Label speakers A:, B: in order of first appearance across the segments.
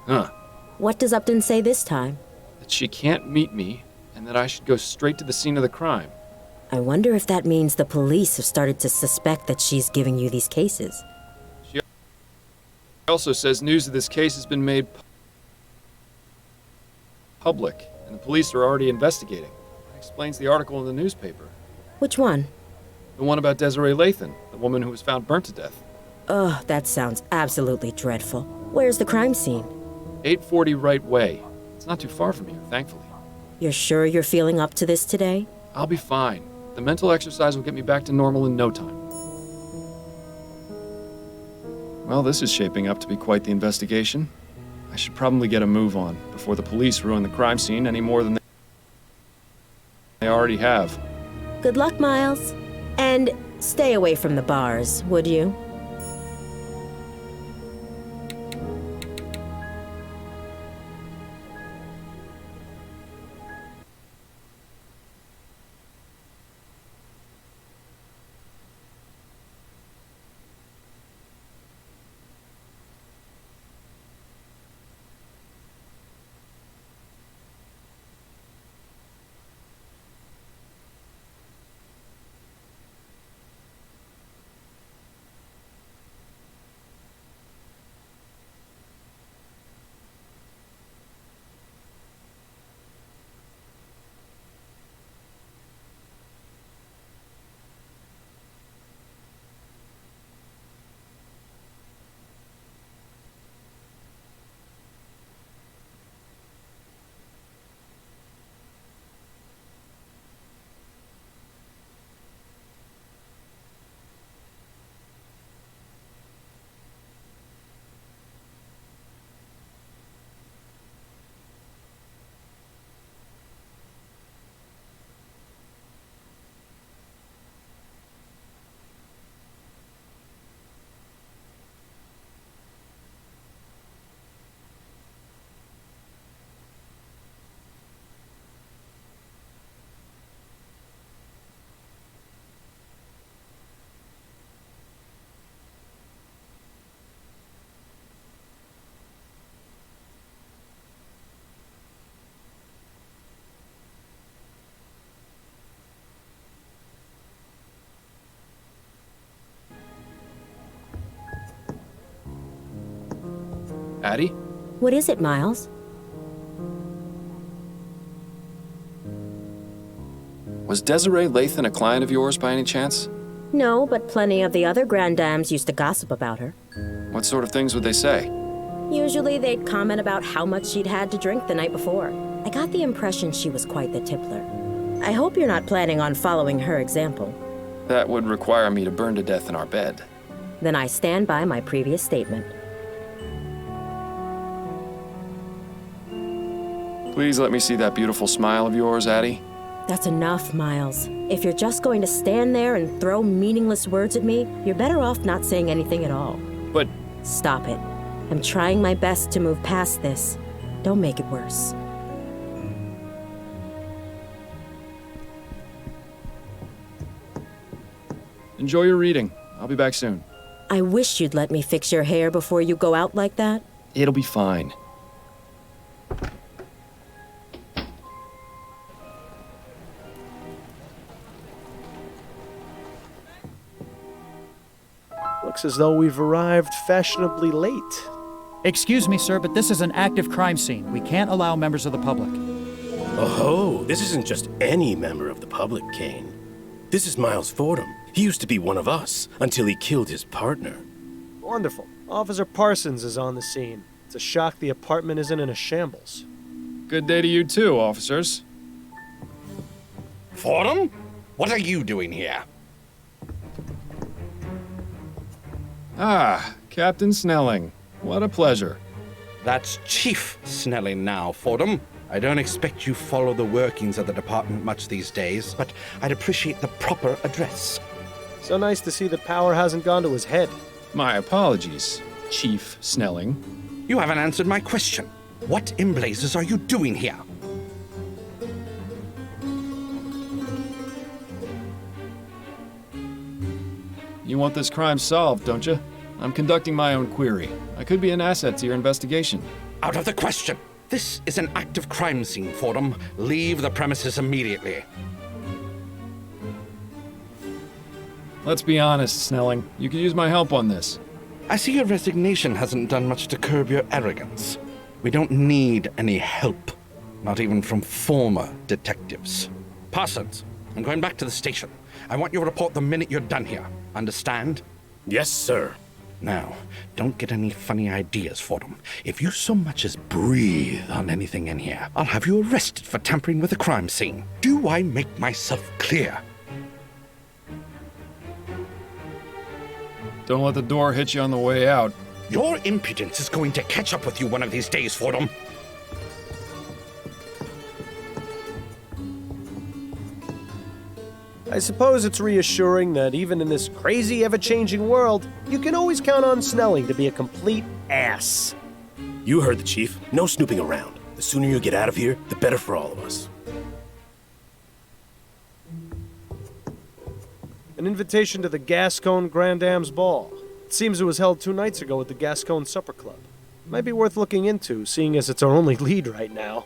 A: Huh.
B: What does Upton say this time?
A: That she can't meet me, and that I should go straight to the scene of the crime.
B: I wonder if that means the police have started to suspect that she's giving you these cases.
A: She also says news of this case has been made public, and the police are already investigating. That explains the article in the newspaper.
B: Which one?
A: The one about Desiree Lathan, the woman who was found burnt to death.
B: Ugh, that sounds absolutely dreadful. Where's the crime scene?
A: 840 Right Way. It's not too far from here, thankfully.
B: You're sure you're feeling up to this today?
A: I'll be fine. The mental exercise will get me back to normal in no time. Well, this is shaping up to be quite the investigation. I should probably get a move on before the police ruin the crime scene any more than they already have.
B: Good luck, Miles. And stay away from the bars, would you?
A: Addie?
B: What is it, Miles?
A: Was Desiree Lathan a client of yours by any chance?
B: No, but plenty of the other grand dames used to gossip about her.
A: What sort of things would they say?
B: Usually they'd comment about how much she'd had to drink the night before. I got the impression she was quite the tippler. I hope you're not planning on following her example.
A: That would require me to burn to death in our bed.
B: Then I stand by my previous statement.
A: Please let me see that beautiful smile of yours, Addie.
B: That's enough, Miles. If you're just going to stand there and throw meaningless words at me, you're better off not saying anything at all.
A: But...
B: Stop it. I'm trying my best to move past this. Don't make it worse.
A: Enjoy your reading. I'll be back soon.
B: I wish you'd let me fix your hair before you go out like that.
A: It'll be fine.
C: Looks as though we've arrived fashionably late.
D: Excuse me, sir, but this is an active crime scene. We can't allow members of the public.
E: Oh, this isn't just any member of the public, Kane. This is Miles Fordham. He used to be one of us until he killed his partner.
C: Wonderful. Officer Parsons is on the scene. It's a shock the apartment isn't in a shambles.
A: Good day to you too, officers.
F: Fordham? What are you doing here?
A: Ah, Captain Snelling. What a pleasure.
F: That's Chief Snelling now, Fordham. I don't expect you follow the workings of the department much these days, but I'd appreciate the proper address.
C: So nice to see that power hasn't gone to his head.
A: My apologies, Chief Snelling.
F: You haven't answered my question. What in blazes are you doing here?
A: You want this crime solved, don't you? I'm conducting my own query. I could be an asset to your investigation.
F: Out of the question! This is an active crime scene, Fordham. Leave the premises immediately.
A: Let's be honest, Snelling. You could use my help on this.
F: I see your resignation hasn't done much to curb your arrogance. We don't need any help. Not even from former detectives. Parsons, I'm going back to the station. I want your report the minute you're done here. Understand?
E: Yes, sir.
F: Now, don't get any funny ideas, Fordham. If you so much as breathe on anything in here, I'll have you arrested for tampering with a crime scene. Do I make myself clear?
A: Don't let the door hit you on the way out.
F: Your impudence is going to catch up with you one of these days, Fordham.
C: I suppose it's reassuring that even in this crazy, ever-changing world, you can always count on Snelling to be a complete ass.
E: You heard the chief. No snooping around. The sooner you get out of here, the better for all of us.
C: An invitation to the Gascon Grand Dame's Ball. It seems it was held 2 nights ago at the Gascon Supper Club. Might be worth looking into, seeing as it's our only lead right now.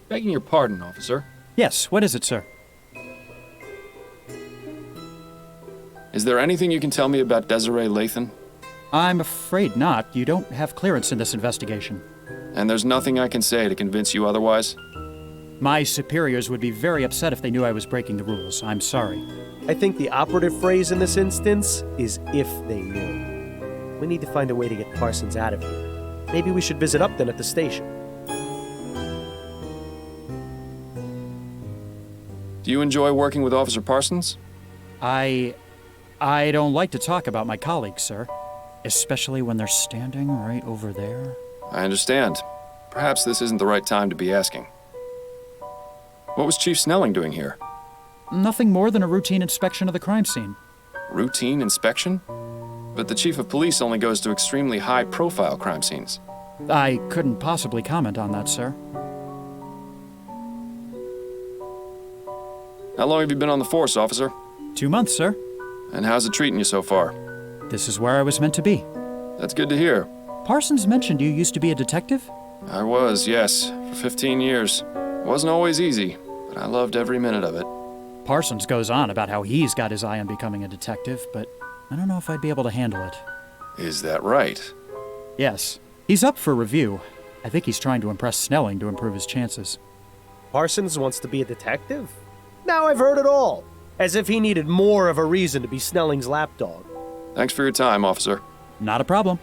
A: Begging your pardon, officer.
D: Yes, what is it, sir?
A: Is there anything you can tell me about Desiree Lathan?
D: I'm afraid not. You don't have clearance in this investigation.
A: And there's nothing I can say to convince you otherwise?
D: My superiors would be very upset if they knew I was breaking the rules. I'm sorry.
C: I think the operative phrase in this instance is if they knew. We need to find a way to get Parsons out of here. Maybe we should visit Upton at the station.
A: Do you enjoy working with Officer Parsons?
D: I don't like to talk about my colleagues, sir. Especially when they're standing right over there.
A: I understand. Perhaps this isn't the right time to be asking. What was Chief Snelling doing here?
D: Nothing more than a routine inspection of the crime scene.
A: Routine inspection? But the Chief of Police only goes to extremely high-profile crime scenes.
D: I couldn't possibly comment on that, sir.
A: How long have you been on the force, officer?
D: 2 months, sir.
A: And how's it treating you so far?
D: This is where I was meant to be.
A: That's good to hear.
D: Parsons mentioned you used to be a detective?
A: I was, yes, for 15 years. It wasn't always easy, but I loved every minute of it.
D: Parsons goes on about how he's got his eye on becoming a detective, but I don't know if I'd be able to handle it.
A: Is that right?
D: Yes. He's up for review. I think he's trying to impress Snelling to improve his chances.
C: Parsons wants to be a detective? Now I've heard it all. As if he needed more of a reason to be Snelling's lapdog.
A: Thanks for your time, officer.
D: Not a problem.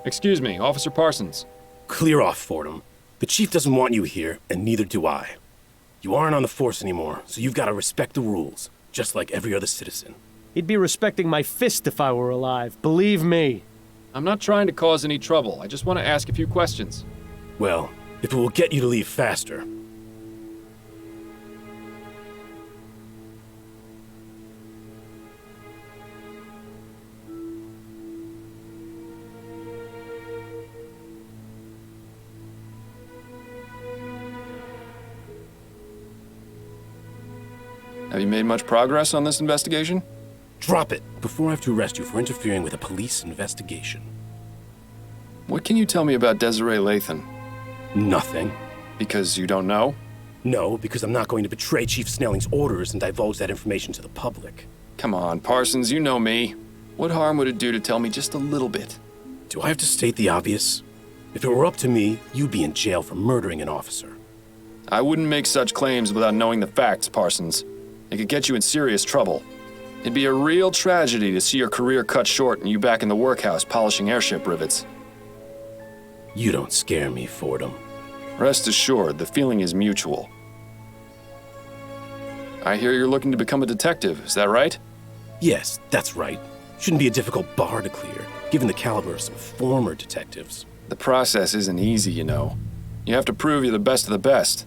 A: Excuse me, Officer Parsons.
E: Clear off, Fordham. The chief doesn't want you here, and neither do I. You aren't on the force anymore, so you've got to respect the rules, just like every other citizen.
C: He'd be respecting my fist if I were alive, believe me.
A: I'm not trying to cause any trouble. I just want to ask a few questions.
E: Well, if it will get you to leave faster.
A: Have you made much progress on this investigation?
E: Drop it before I have to arrest you for interfering with a police investigation.
A: What can you tell me about Desiree Lathan?
E: Nothing.
A: Because you don't know?
E: No, because I'm not going to betray Chief Snelling's orders and divulge that information to the public.
A: Come on, Parsons, you know me. What harm would it do to tell me just a little bit?
E: Do I have to state the obvious? If it were up to me, you'd be in jail for murdering an officer.
A: I wouldn't make such claims without knowing the facts, Parsons. It could get you in serious trouble. It'd be a real tragedy to see your career cut short and you back in the workhouse polishing airship rivets.
E: You don't scare me, Fordham.
A: Rest assured, the feeling is mutual. I hear you're looking to become a detective, is that right?
E: Yes, that's right. Shouldn't be a difficult bar to clear, given the caliber of some former detectives.
A: The process isn't easy, you know. You have to prove you're the best of the best.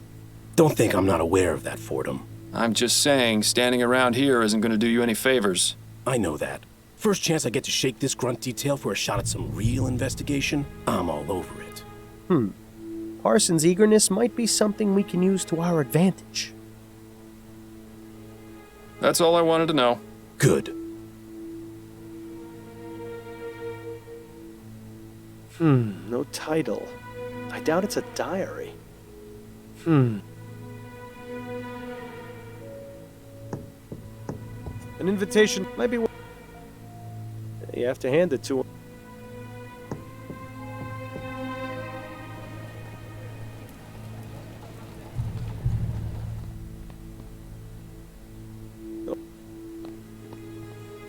E: Don't think I'm not aware of that, Fordham.
A: I'm just saying, standing around here isn't going to do you any favors.
E: I know that. First chance I get to shake this grunt detail for a shot at some real investigation, I'm all over it.
C: Parsons' eagerness might be something we can use to our advantage.
A: That's all I wanted to know.
E: Good.
C: No title. I doubt it's a diary. An invitation might be... You have to hand it to him.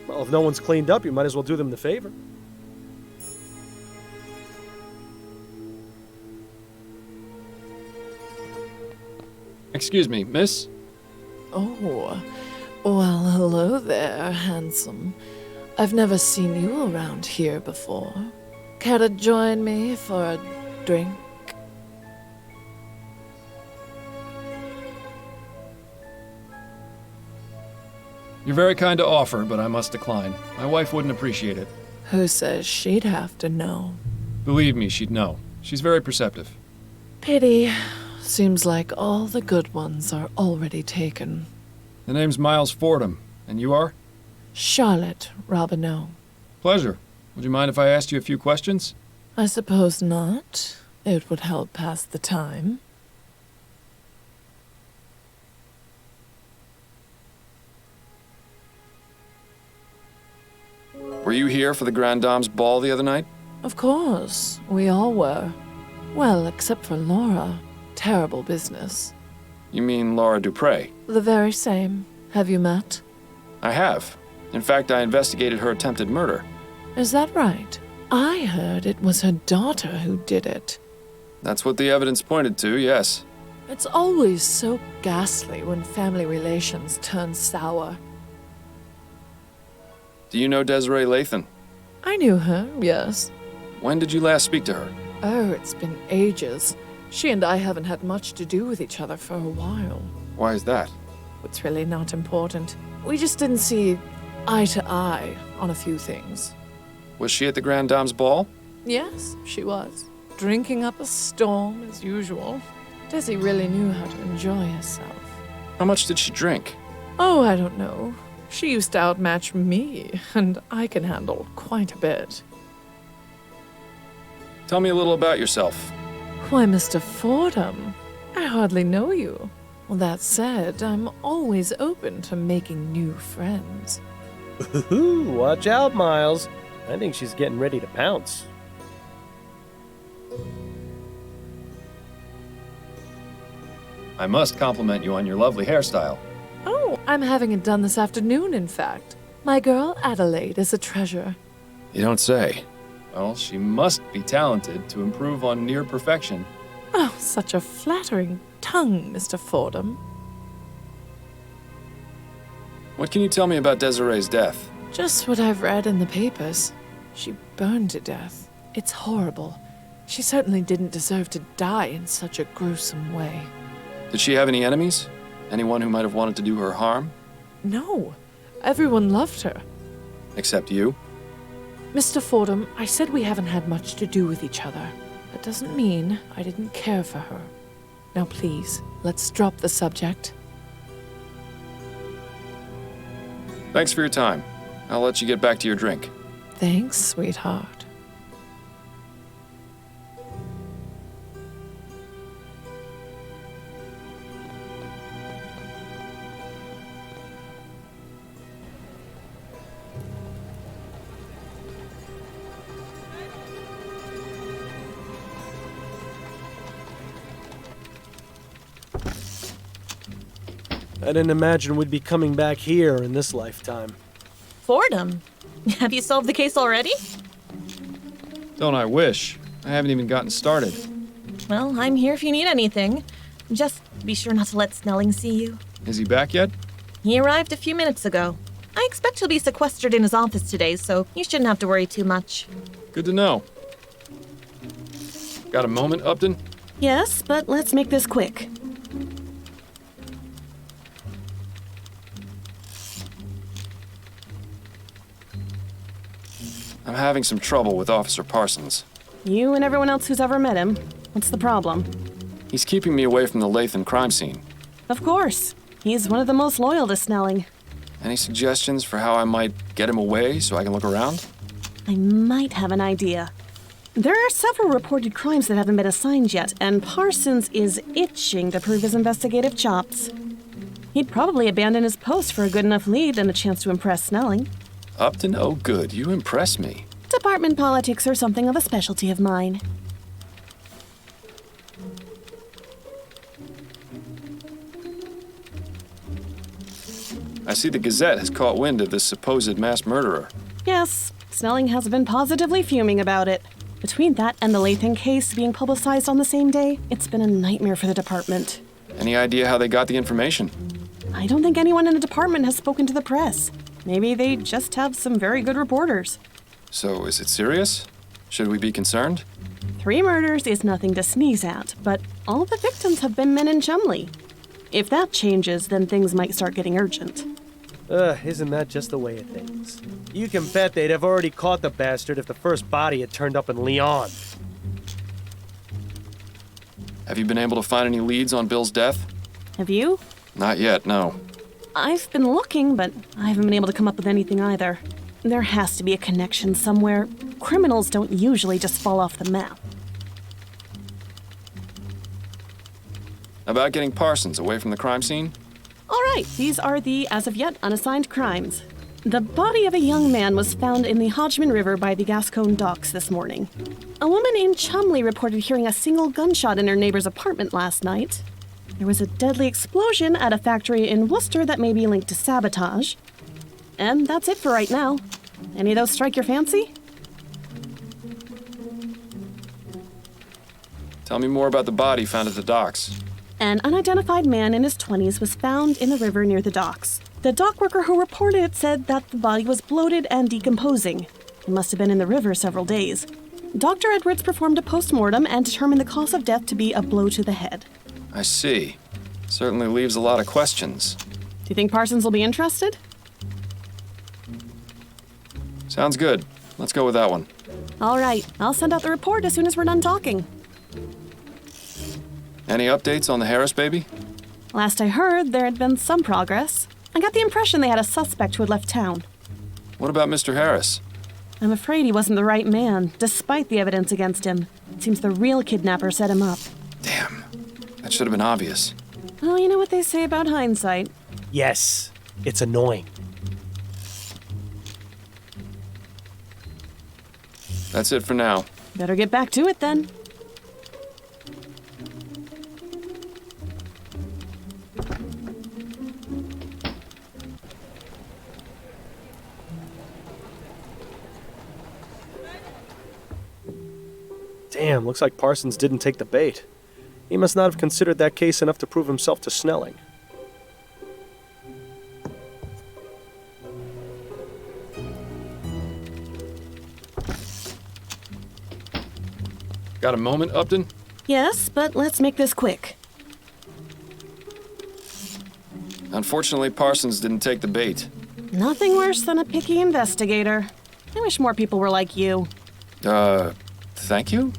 C: Well, if no one's cleaned up, you might as well do them the favor.
A: Excuse me, miss?
G: Oh, well, hello there, handsome. I've never seen you around here before. Care to join me for a drink?
A: You're very kind to offer, but I must decline. My wife wouldn't appreciate it.
G: Who says she'd have to know?
A: Believe me, she'd know. She's very perceptive.
G: Pity. Seems like all the good ones are already taken.
A: The name's Miles Fordham, and you are?
G: Charlotte Robineau.
A: Pleasure. Would you mind if I asked you a few questions?
G: I suppose not. It would help pass the time.
A: Were you here for the Grand Dame's ball the other night?
G: Of course, we all were. Well, except for Laura. Terrible business.
A: You mean Laura Dupre?
G: The very same. Have you met?
A: I have. In fact, I investigated her attempted murder.
G: Is that right? I heard it was her daughter who did it.
A: That's what the evidence pointed to, yes.
G: It's always so ghastly when family relations turn sour.
A: Do you know Desiree Lathan?
G: I knew her, yes.
A: When did you last speak to her?
G: Oh, it's been ages. She and I haven't had much to do with each other for a while.
A: Why is that?
G: It's really not important. We just didn't see eye to eye on a few things.
A: Was she at the Grand Dame's ball?
G: Yes, she was. Drinking up a storm as usual. Desi really knew how to enjoy herself.
A: How much did she drink?
G: Oh, I don't know. She used to outmatch me, and I can handle quite a bit.
A: Tell me a little about yourself.
G: Why, Mr. Fordham, I hardly know you. Well, that said, I'm always open to making new friends.
C: Ooh, watch out, Miles. I think she's getting ready to pounce.
A: I must compliment you on your lovely hairstyle.
G: Oh, I'm having it done this afternoon, in fact. My girl Adelaide is a treasure.
A: You don't say. Well, she must be talented to improve on near perfection.
G: Oh, such a flattering tongue, Mr. Fordham.
A: What can you tell me about Desiree's death?
G: Just what I've read in the papers. She burned to death. It's horrible. She certainly didn't deserve to die in such a gruesome way.
A: Did she have any enemies? Anyone who might have wanted to do her harm?
G: No. Everyone loved her.
A: Except you?
G: Mr. Fordham, I said we haven't had much to do with each other. That doesn't mean I didn't care for her. Now please, let's drop the subject.
A: Thanks for your time. I'll let you get back to your drink.
G: Thanks, sweetheart.
C: I didn't imagine we'd be coming back here in this lifetime.
H: Fordham? Have you solved the case already?
A: Don't I wish? I haven't even gotten started.
H: Well, I'm here if you need anything. Just be sure not to let Snelling see you.
A: Is he back yet?
H: He arrived a few minutes ago. I expect he'll be sequestered in his office today, so you shouldn't have to worry too much.
A: Good to know. Got a moment, Upton?
H: Yes, but let's make this quick.
A: I'm having some trouble with Officer Parsons.
H: You and everyone else who's ever met him. What's the problem?
A: He's keeping me away from the Latham crime scene.
H: Of course. He's one of the most loyal to Snelling.
A: Any suggestions for how I might get him away so I can look around?
H: I might have an idea. There are several reported crimes that haven't been assigned yet, and Parsons is itching to prove his investigative chops. He'd probably abandon his post for a good enough lead and a chance to impress Snelling.
A: Upton, oh good, you impress me.
H: Department politics are something of a specialty of mine.
A: I see the Gazette has caught wind of this supposed mass murderer.
H: Yes, Snelling has been positively fuming about it. Between that and the Latham case being publicized on the same day, it's been a nightmare for the department.
A: Any idea how they got the information?
H: I don't think anyone in the department has spoken to the press. Maybe they just have some very good reporters.
A: So, is it serious? Should we be concerned?
H: 3 murders is nothing to sneeze at, but all the victims have been men in Chumley. If that changes, then things might start getting urgent.
C: Isn't that just the way of things? You can bet they'd have already caught the bastard if the first body had turned up in Lyon.
A: Have you been able to find any leads on Bill's death?
H: Have you?
A: Not yet, no.
H: I've been looking, but I haven't been able to come up with anything either. There has to be a connection somewhere. Criminals don't usually just fall off the map.
A: About getting Parsons away from the crime scene?
H: All right, these are the, as of yet, unassigned crimes. The body of a young man was found in the Hodgman River by the Gascon docks this morning. A woman in Chumley reported hearing a single gunshot in her neighbor's apartment last night. There was a deadly explosion at a factory in Worcester that may be linked to sabotage. And that's it for right now. Any of those strike your fancy?
A: Tell me more about the body found at the docks.
H: An unidentified man in his 20s was found in the river near the docks. The dock worker who reported it said that the body was bloated and decomposing. It must have been in the river several days. Dr. Edwards performed a post-mortem and determined the cause of death to be a blow to the head.
A: I see. Certainly leaves a lot of questions.
H: Do you think Parsons will be interested?
A: Sounds good. Let's go with that one.
H: All right, I'll send out the report as soon as we're done talking.
A: Any updates on the Harris baby?
H: Last I heard, there had been some progress. I got the impression they had a suspect who had left town.
A: What about Mr. Harris?
H: I'm afraid he wasn't the right man, despite the evidence against him. It seems the real kidnapper set him up.
A: Damn. That should have been obvious.
H: Well, you know what they say about hindsight.
C: Yes, it's annoying.
A: That's it for now.
H: Better get back to it then.
C: Damn, looks like Parsons didn't take the bait. He must not have considered that case enough to prove himself to Snelling.
A: Got a moment, Upton?
H: Yes, but let's make this quick.
A: Unfortunately, Parsons didn't take the bait.
H: Nothing worse than a picky investigator. I wish more people were like you.
A: Thank you?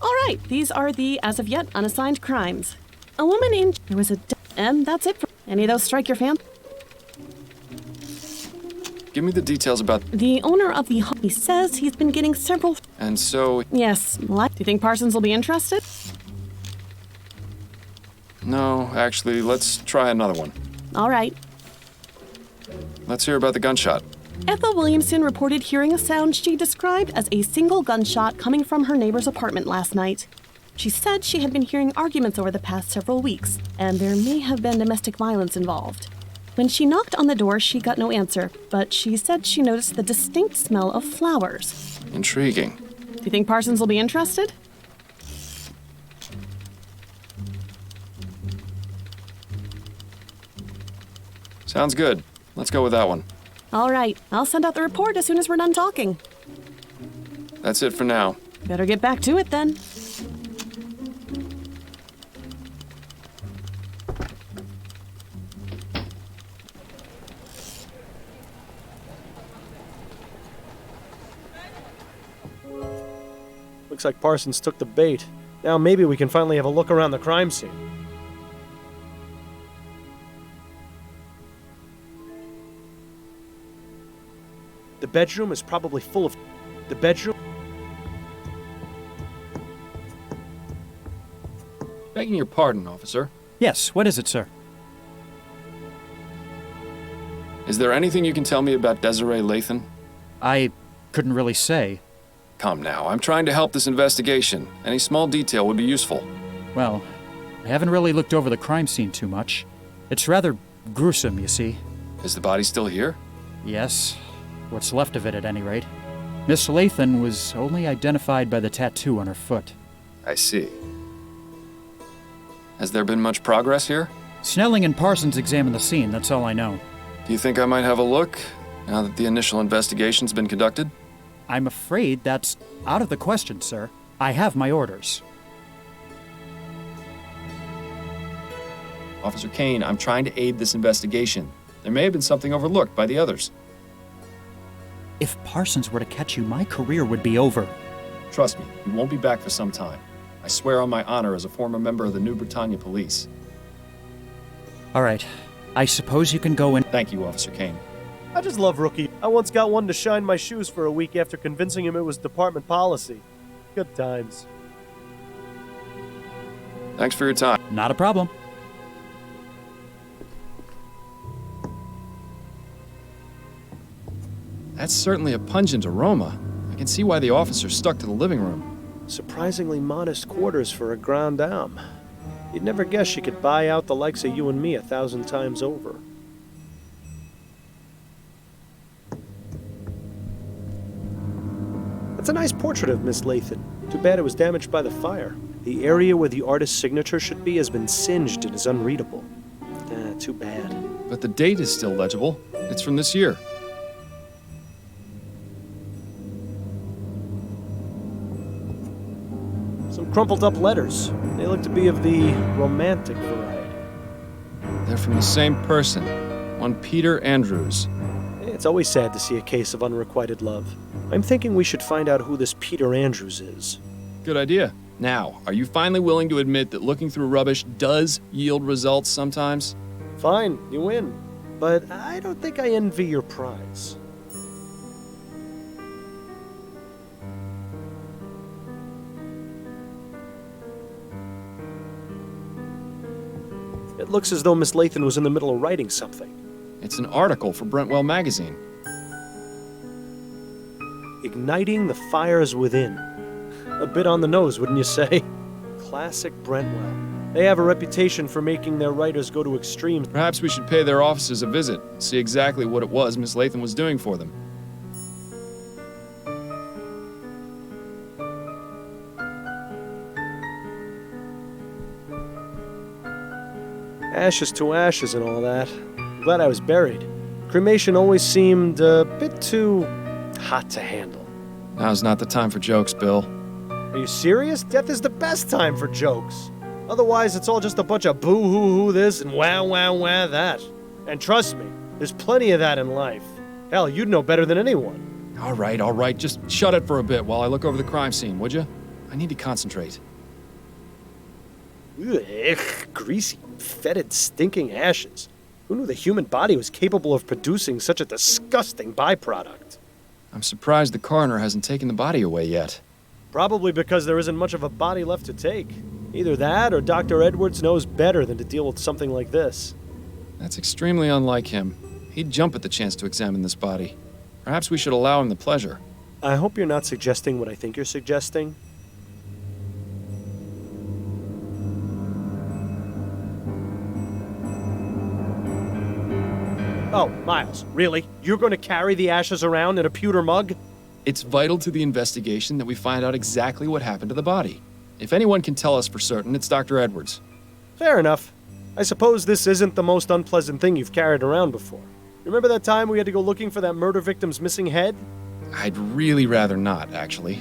H: All right, these are the, as of yet, unassigned crimes. A woman in... There was a... And that's it for... Any of those strike your fan?
A: Give me the details about...
H: The owner of the... He says he's been getting several...
A: And so...
H: Yes, what? Do you think Parsons will be interested?
A: No, actually, let's try another one.
H: All right.
A: Let's hear about the gunshot.
H: Ethel Williamson reported hearing a sound she described as a single gunshot coming from her neighbor's apartment last night. She said she had been hearing arguments over the past several weeks, and there may have been domestic violence involved. When she knocked on the door, she got no answer, but she said she noticed the distinct smell of flowers.
A: Intriguing.
H: Do you think Parsons will be interested?
A: Sounds good. Let's go with that one.
H: All right, I'll send out the report as soon as we're done talking.
A: That's it for now.
H: Better get back to it then.
C: Looks like Parsons took the bait. Now maybe we can finally have a look around the crime scene. The bedroom is probably full of... The bedroom...
A: Begging your pardon, officer.
D: Yes, what is it, sir?
A: Is there anything you can tell me about Desiree Lathan?
D: I couldn't really say.
A: Come now, I'm trying to help this investigation. Any small detail would be useful.
D: Well, I haven't really looked over the crime scene too much. It's rather gruesome, you see.
A: Is the body still here?
D: Yes, what's left of it at any rate. Miss Lathan was only identified by the tattoo on her foot.
A: I see. Has there been much progress here?
D: Snelling and Parsons examined the scene, that's all I know.
A: Do you think I might have a look, now that the initial investigation's been conducted?
D: I'm afraid that's out of the question, sir. I have my orders.
A: Officer Kane, I'm trying to aid this investigation. There may have been something overlooked by the others.
D: If Parsons were to catch you, my career would be over.
A: Trust me, you won't be back for some time. I swear on my honor as a former member of the New Britannia Police.
D: All right. I suppose you can go in.
A: Thank you, Officer Kane.
C: I just love Rookie. I once got one to shine my shoes for a week after convincing him it was department policy. Good times.
A: Thanks for your time.
D: Not a problem.
A: That's certainly a pungent aroma. I can see why the officer stuck to the living room.
C: Surprisingly modest quarters for a grande dame. You'd never guess she could buy out the likes of you and me 1,000 times over. That's a nice portrait of Miss Lathan. Too bad it was damaged by the fire. The area where the artist's signature should be has been singed and is unreadable. Too bad.
A: But the date is still legible. It's from this year.
C: Some crumpled up letters. They look to be of the romantic variety.
A: They're from the same person, one Peter Andrews.
C: It's always sad to see a case of unrequited love. I'm thinking we should find out who this Peter Andrews is.
A: Good idea. Now, are you finally willing to admit that looking through rubbish does yield results sometimes?
C: Fine, you win. But I don't think I envy your prize. It looks as though Miss Lathan was in the middle of writing something.
A: It's an article for Brentwell magazine.
C: Igniting the fires within. A bit on the nose, wouldn't you say? Classic Brentwell. They have a reputation for making their writers go to extremes.
A: Perhaps we should pay their offices a visit, see exactly what it was Miss Lathan was doing for them.
C: Ashes to ashes and all that. I'm glad I was buried. Cremation always seemed a bit too hot to handle.
A: Now's not the time for jokes, Bill.
C: Are you serious? Death is the best time for jokes. Otherwise, it's all just a bunch of boo-hoo-hoo this and wow-wow-wow that. And trust me, there's plenty of that in life. Hell, you'd know better than anyone.
A: All right. Just shut it for a bit while I look over the crime scene, would you? I need to concentrate.
C: Ugh, greasy, fetid, stinking ashes. Who knew the human body was capable of producing such a disgusting byproduct?
A: I'm surprised the coroner hasn't taken the body away yet.
C: Probably because there isn't much of a body left to take. Either that or Dr. Edwards knows better than to deal with something like this.
A: That's extremely unlike him. He'd jump at the chance to examine this body. Perhaps we should allow him the pleasure.
C: I hope you're not suggesting what I think you're suggesting. Oh, Miles, really? You're going to carry the ashes around in a pewter mug?
A: It's vital to the investigation that we find out exactly what happened to the body. If anyone can tell us for certain, it's Dr. Edwards.
C: Fair enough. I suppose this isn't the most unpleasant thing you've carried around before. Remember that time we had to go looking for that murder victim's missing head?
A: I'd really rather not, actually.